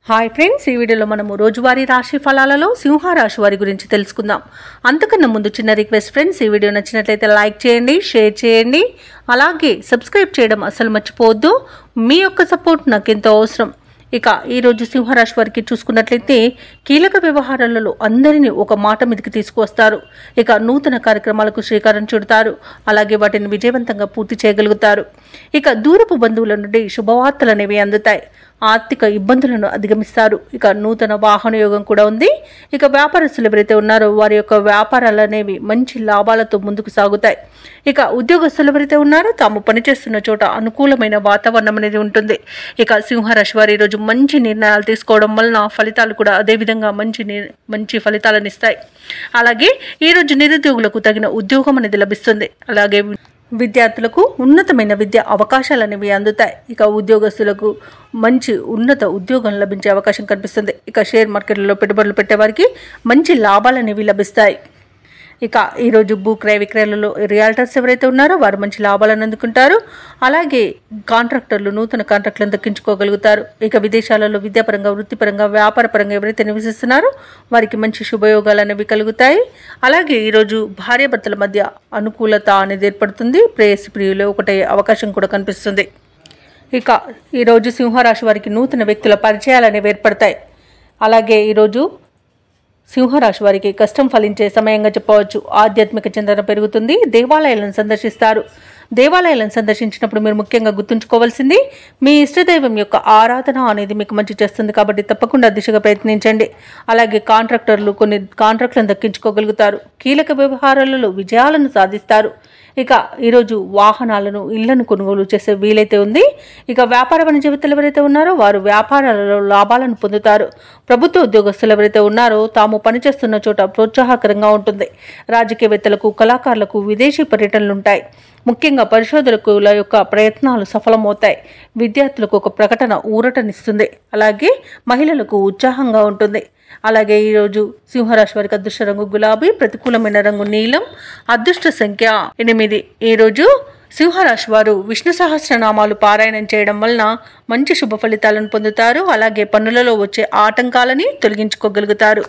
Hi friends, ఈ వీడియోలో మనము రోజువారీ రాశి ఫలాలలో సింహరాశి వారి గురించి తెలుసుకుందాం. అంతకన్నా ముందు చిన్న రిక్వెస్ట్ ఫ్రెండ్స్, ఈ వీడియో నచ్చినట్లయితే లైక్ చేయండి, షేర్ చేయండి, అలాగే సబ్స్క్రైబ్ చేయడం అసలు మర్చిపోవద్దు. మీ యొక్క సపోర్ట్ నాకు ఎంతో అవసరం. ఇక ఈరోజు సింహరాశి వారికి చూసుకున్నట్లయితే కీలక వ్యవహారాలలో అందరినీ ఒక మాట మీదకి తీసుకువస్తారు. ఇక నూతన కార్యక్రమాలకు శ్రీకారం చుడతారు, అలాగే వాటిని విజయవంతంగా పూర్తి చేయగలుగుతారు. ఇక దూరపు బంధువుల నుండి శుభవార్తలు అనేవి అందుతాయి. ఆర్థిక ఇబ్బందులను అధిగమిస్తారు. ఇక నూతన వాహన యోగం కూడా ఉంది. ఇక వ్యాపారస్తులు ఎవరైతే ఉన్నారో వారి యొక్క వ్యాపారాలు అనేవి మంచి లాభాలతో ముందుకు సాగుతాయి. ఇక ఉద్యోగస్తులు ఎవరైతే ఉన్నారో తాము పనిచేస్తున్న చోట అనుకూలమైన వాతావరణం అనేది ఉంటుంది. ఇక సింహరాశి వారు ఈరోజు మంచి నిర్ణయాలు తీసుకోవడం వలన ఫలితాలు కూడా అదేవిధంగా మంచి ఫలితాలను ఇస్తాయి. అలాగే ఈరోజు నిరుద్యోగులకు తగిన ఉద్యోగం అనేది లభిస్తుంది. అలాగే విద్యార్థులకు ఉన్నతమైన విద్య అవకాశాలు అనేవి అందుతాయి. ఇక ఉద్యోగస్తులకు మంచి ఉన్నత ఉద్యోగం లభించే అవకాశం కనిపిస్తుంది. ఇక షేర్ మార్కెట్లలో పెట్టుబడులు పెట్టే వారికి మంచి లాభాలు అనేవి లభిస్తాయి. ఇక ఈరోజు భూ క్రయ విక్రయాలలో రియాల్టర్స్ ఎవరైతే ఉన్నారో వారు మంచి లాభాలను అందుకుంటారు. అలాగే కాంట్రాక్టర్లు నూతన కాంట్రాక్టులను దక్కించుకోగలుగుతారు. ఇక విదేశాలలో విద్యాపరంగా, వృత్తిపరంగా, వ్యాపారపరంగా ఎవరైతే నివసిస్తున్నారో వారికి మంచి శుభయోగాలు అనేవి కలుగుతాయి. అలాగే ఈరోజు భార్యాభర్తల మధ్య అనుకూలత అనేది ఏర్పడుతుంది. ప్రేయసి ప్రియులు ఒకటే అవకాశం కూడా కనిపిస్తుంది. ఇక ఈరోజు సింహరాశి వారికి నూతన వ్యక్తుల పరిచయాలు అనేవి ఏర్పడతాయి. అలాగే ఈరోజు సింహరాశి వారికి కష్టం ఫలించే సమయంగా చెప్పవచ్చు. ఆధ్యాత్మిక చింతన పెరుగుతుంది. దేవాలయాలను సందర్శిస్తారు. దేవాలయాలను సందర్శించినప్పుడు మీరు ముఖ్యంగా గుర్తుంచుకోవాల్సింది మీ ఇష్టదైవం యొక్క ఆరాధన అనేది మీకు మంచి చేస్తుంది. కాబట్టి తప్పకుండా దిశగా ప్రయత్నించండి. అలాగే కాంట్రాక్టర్లు కొన్ని కాంట్రాక్టులను దక్కించుకోగలుగుతారు. కీలక వ్యవహారాలలో విజయాలను సాధిస్తారు. ఇక ఈరోజు వాహనాలను, ఇళ్లను కొనుగోలు చేసే వీలైతే ఉంది. ఇక వ్యాపార వాణిజ్యవేత్తలు ఎవరైతే ఉన్నారో వారు వ్యాపారాలలో లాభాలను పొందుతారు. ప్రభుత్వ ఉద్యోగస్తులు ఎవరైతే ఉన్నారో తాము పనిచేస్తున్న చోట ప్రోత్సాహకరంగా ఉంటుంది. రాజకీయవేత్తలకు, కళాకారులకు విదేశీ పర్యటనలు ఉంటాయి. ముఖ్యంగా పరిశోధకుల యొక్క ప్రయత్నాలు సఫలమవుతాయి. విద్యార్థులకు ఒక ప్రకటన ఊరటనిస్తుంది. అలాగే మహిళలకు ఉత్సాహంగా ఉంటుంది. అలాగే ఈరోజు సింహరాశి వారికి అదృష్ట రంగు గులాబీ, ప్రతికూలమైన రంగు నీలం, అదృష్ట సంఖ్య 8. ఈరోజు సింహరాశి వారు విష్ణు సహస్రనామాలు పారాయణం చేయడం వలన మంచి శుభ ఫలితాలను పొందుతారు. అలాగే పనులలో వచ్చే ఆటంకాలని తొలగించుకోగలుగుతారు.